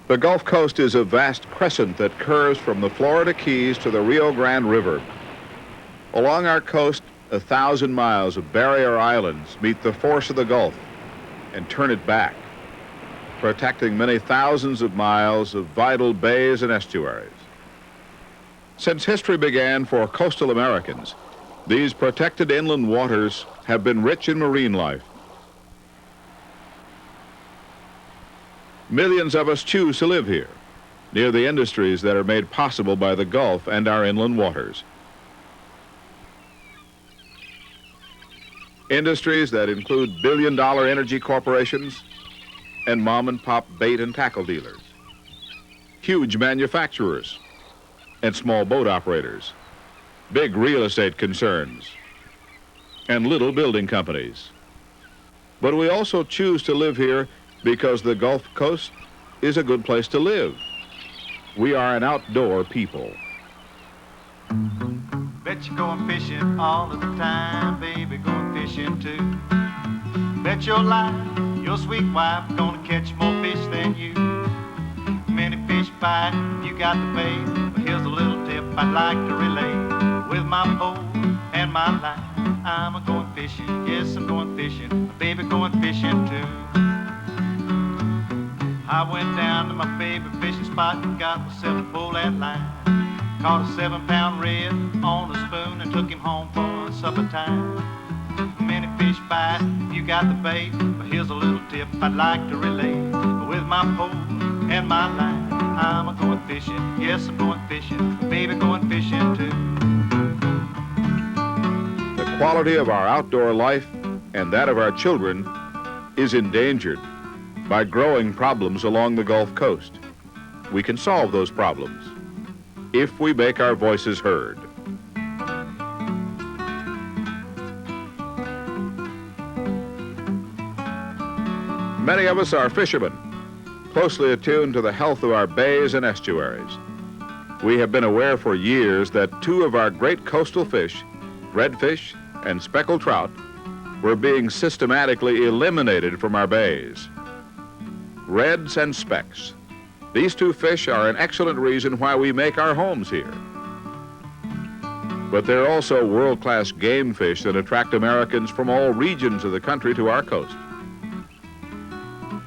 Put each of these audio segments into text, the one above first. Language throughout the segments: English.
The Gulf Coast is a vast crescent that curves from the Florida Keys to the Rio Grande River. Along our coast, 1,000 miles of barrier islands meet the force of the Gulf and turn it back, protecting many thousands of miles of vital bays and estuaries. Since history began for coastal Americans, these protected inland waters have been rich in marine life. Millions of us choose to live here, near the industries that are made possible by the Gulf and our inland waters. Industries that include billion-dollar energy corporations and mom-and-pop bait and tackle dealers, huge manufacturers and small boat operators, big real estate concerns, and little building companies. But we also choose to live here because the Gulf Coast is a good place to live. We are an outdoor people. Bet you're going fishing all of the time, baby, going fishing too. Bet your life, your sweet wife, gonna catch more fish than you. Many fish bite, you got the bait, but here's a little tip I'd like to relate. With my pole and my line, I'm a-going fishing, yes, I'm going fishing, baby, going fishing too. I went down to my favorite fishing spot and got myself a pull that line. Caught a 7-pound red on a spoon and took him home for supper time. Many fish bite, you got the bait, but here's a little tip I'd like to relate. With my pole and my line, I'm a-going fishing, yes, I'm going fishing, baby, going fishing too. The quality of our outdoor life and that of our children is endangered by growing problems along the Gulf Coast. We can solve those problems if we make our voices heard. Many of us are fishermen, closely attuned to the health of our bays and estuaries. We have been aware for years that two of our great coastal fish, redfish and speckled trout, were being systematically eliminated from our bays. Reds and specks. These two fish are an excellent reason why we make our homes here. But they're also world-class game fish that attract Americans from all regions of the country to our coast.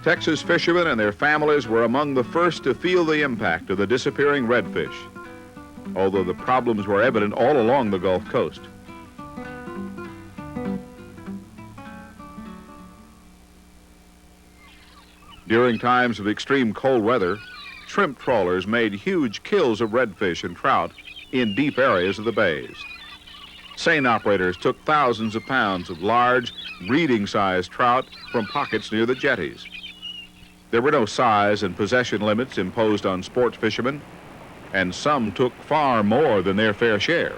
Texas fishermen and their families were among the first to feel the impact of the disappearing redfish, although the problems were evident all along the Gulf Coast. During times of extreme cold weather, shrimp trawlers made huge kills of redfish and trout in deep areas of the bays. Seine operators took thousands of pounds of large, breeding-sized trout from pockets near the jetties. There were no size and possession limits imposed on sports fishermen, and some took far more than their fair share.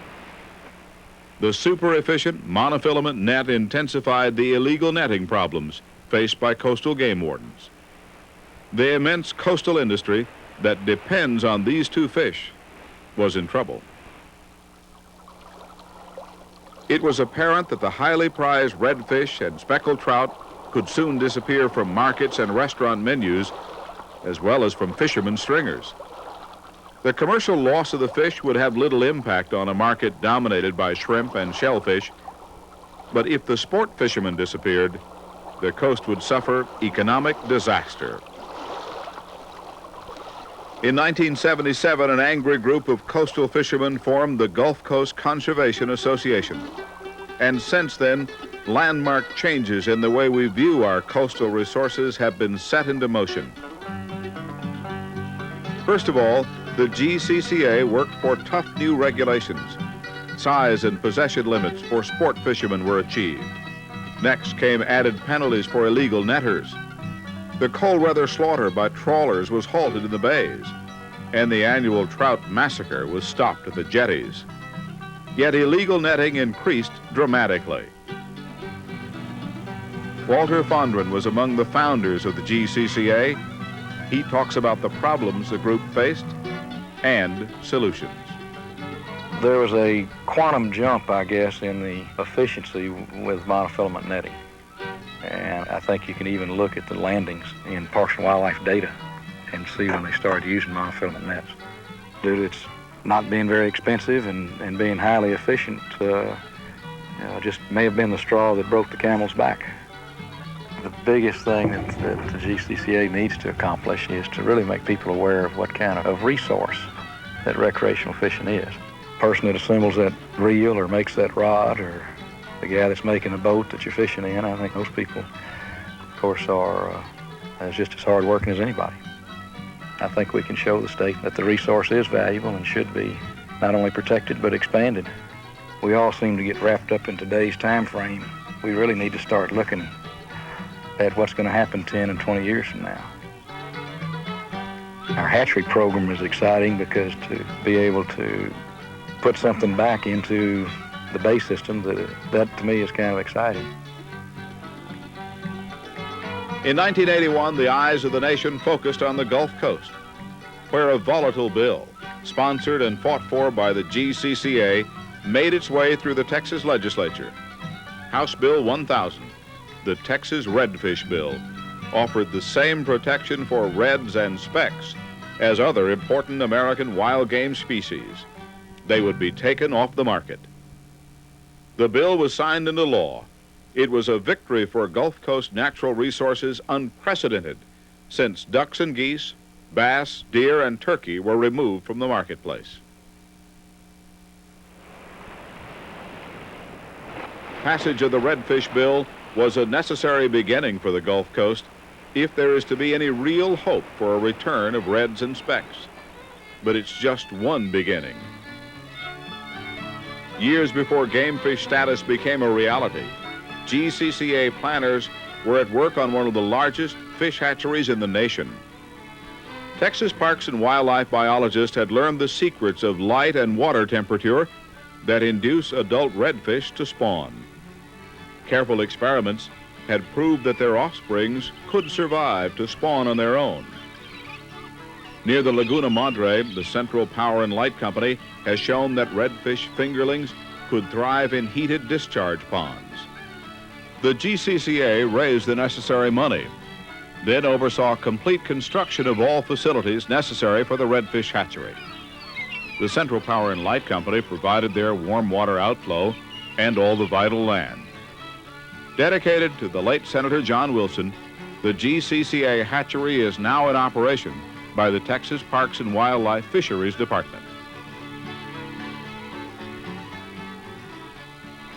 The super-efficient monofilament net intensified the illegal netting problems faced by coastal game wardens. The immense coastal industry that depends on these two fish was in trouble. It was apparent that the highly prized redfish and speckled trout could soon disappear from markets and restaurant menus, as well as from fishermen's stringers. The commercial loss of the fish would have little impact on a market dominated by shrimp and shellfish, but if the sport fishermen disappeared, the coast would suffer economic disaster. In 1977, an angry group of coastal fishermen formed the Gulf Coast Conservation Association. And since then, landmark changes in the way we view our coastal resources have been set into motion. First of all, the GCCA worked for tough new regulations. Size and possession limits for sport fishermen were achieved. Next came added penalties for illegal netters. The cold weather slaughter by trawlers was halted in the bays, and the annual trout massacre was stopped at the jetties. Yet illegal netting increased dramatically. Walter Fondren was among the founders of the GCCA. He talks about the problems the group faced and solutions. There was a quantum jump, I guess, in the efficiency with monofilament netting. And I think you can even look at the landings in Parks and Wildlife data and see when they started using monofilament nets. Due to its not being very expensive and being highly efficient, just may have been the straw that broke the camel's back. The biggest thing that the GCCA needs to accomplish is to really make people aware of what kind of resource that recreational fishing is. The person that assembles that reel or makes that rod, or the guy that's making the boat that you're fishing in, I think those people, of course, are just as hard working as anybody. I think we can show the state that the resource is valuable and should be not only protected but expanded. We all seem to get wrapped up in today's time frame. We really need to start looking at what's going to happen 10 and 20 years from now. Our hatchery program is exciting because to be able to put something back into the bay system, that to me is kind of exciting. In 1981, the eyes of the nation focused on the Gulf Coast, where a volatile bill, sponsored and fought for by the GCCA, made its way through the Texas legislature. House Bill 1000, the Texas Redfish Bill, offered the same protection for reds and specks as other important American wild game species. They would be taken off the market. The bill was signed into law. It was a victory for Gulf Coast natural resources unprecedented since ducks and geese, bass, deer, and turkey were removed from the marketplace. Passage of the Redfish Bill was a necessary beginning for the Gulf Coast if there is to be any real hope for a return of reds and specks. But it's just one beginning. Years before game fish status became a reality, GCCA planners were at work on one of the largest fish hatcheries in the nation. Texas Parks and Wildlife biologists had learned the secrets of light and water temperature that induce adult redfish to spawn. Careful experiments had proved that their offsprings could survive to spawn on their own. Near the Laguna Madre, the Central Power and Light Company has shown that redfish fingerlings could thrive in heated discharge ponds. The GCCA raised the necessary money, then oversaw complete construction of all facilities necessary for the redfish hatchery. The Central Power and Light Company provided their warm water outflow and all the vital land. Dedicated to the late Senator John Wilson, the GCCA hatchery is now in operation by the Texas Parks and Wildlife Fisheries Department.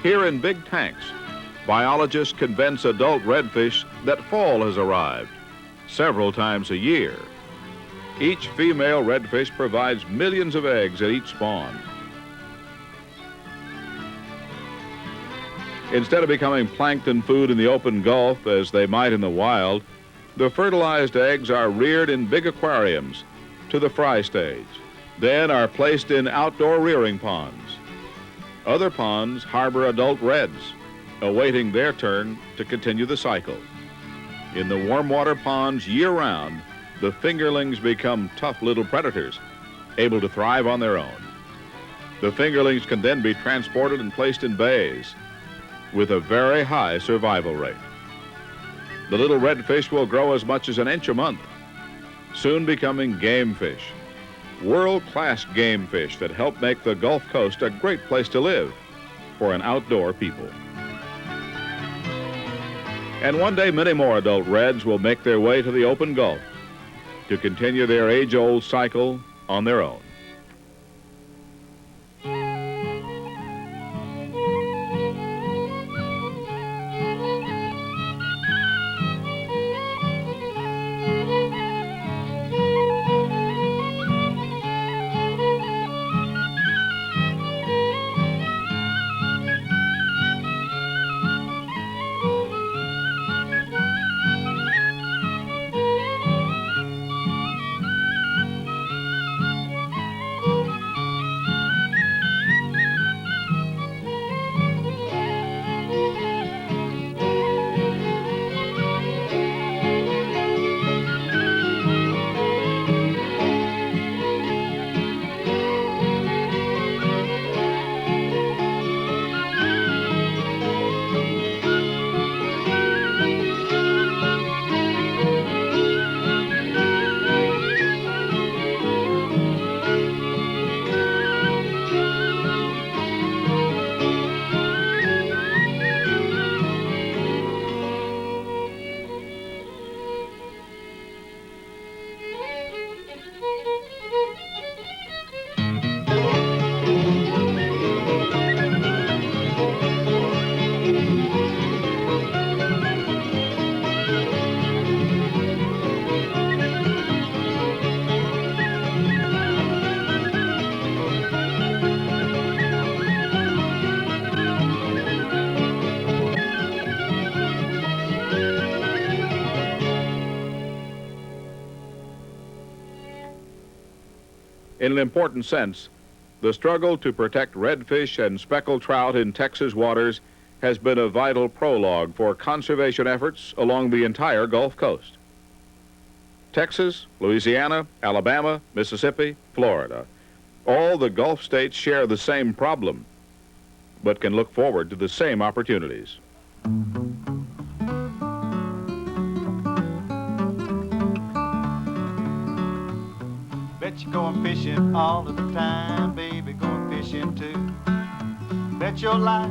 Here in big tanks, biologists convince adult redfish that fall has arrived several times a year. Each female redfish provides millions of eggs at each spawn. Instead of becoming plankton food in the open Gulf as they might in the wild, the fertilized eggs are reared in big aquariums to the fry stage, then are placed in outdoor rearing ponds. Other ponds harbor adult reds, awaiting their turn to continue the cycle. In the warm water ponds year-round, the fingerlings become tough little predators, able to thrive on their own. The fingerlings can then be transported and placed in bays with a very high survival rate. The little redfish will grow as much as an inch a month, soon becoming game fish, world-class game fish that help make the Gulf Coast a great place to live for an outdoor people. And one day, many more adult reds will make their way to the open Gulf to continue their age-old cycle on their own. In an important sense, the struggle to protect redfish and speckled trout in Texas waters has been a vital prologue for conservation efforts along the entire Gulf Coast. Texas, Louisiana, Alabama, Mississippi, Florida. All the Gulf states share the same problem, but can look forward to the same opportunities. Bet you're going fishing all of the time, baby, going fishing too. Bet your life,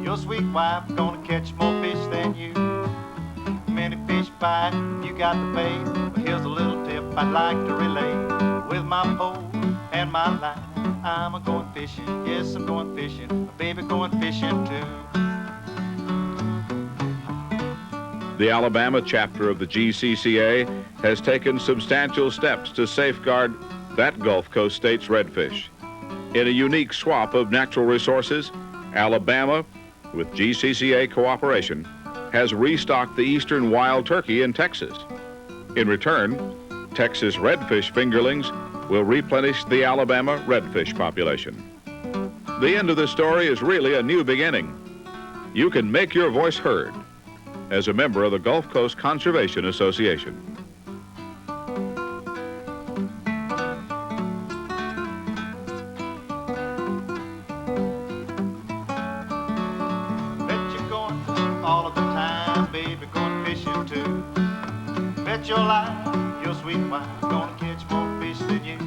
your sweet wife, gonna catch more fish than you. Many fish bite, you got the bait, but here's a little tip I'd like to relay. With my pole and my line, I'm a-going fishing, yes, I'm going fishing, baby, going fishing too. The Alabama chapter of the GCCA has taken substantial steps to safeguard that Gulf Coast state's redfish. In a unique swap of natural resources, Alabama, with GCCA cooperation, has restocked the eastern wild turkey in Texas. In return, Texas redfish fingerlings will replenish the Alabama redfish population. The end of the story is really a new beginning. You can make your voice heard as a member of the Gulf Coast Conservation Association. All of the time, baby, going fishing too. Bet your life, your sweet wife, gonna catch more fish than you.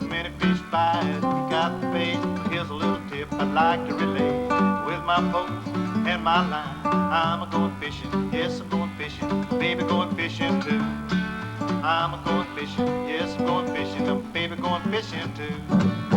Many fish bite, you got the bait, but here's a little tip I'd like to relay. With my pole and my line, I'm a-going fishing, yes, I'm going fishing, baby, going fishing too. I'm a-going fishing, yes, I'm going fishing, baby, going fishing too.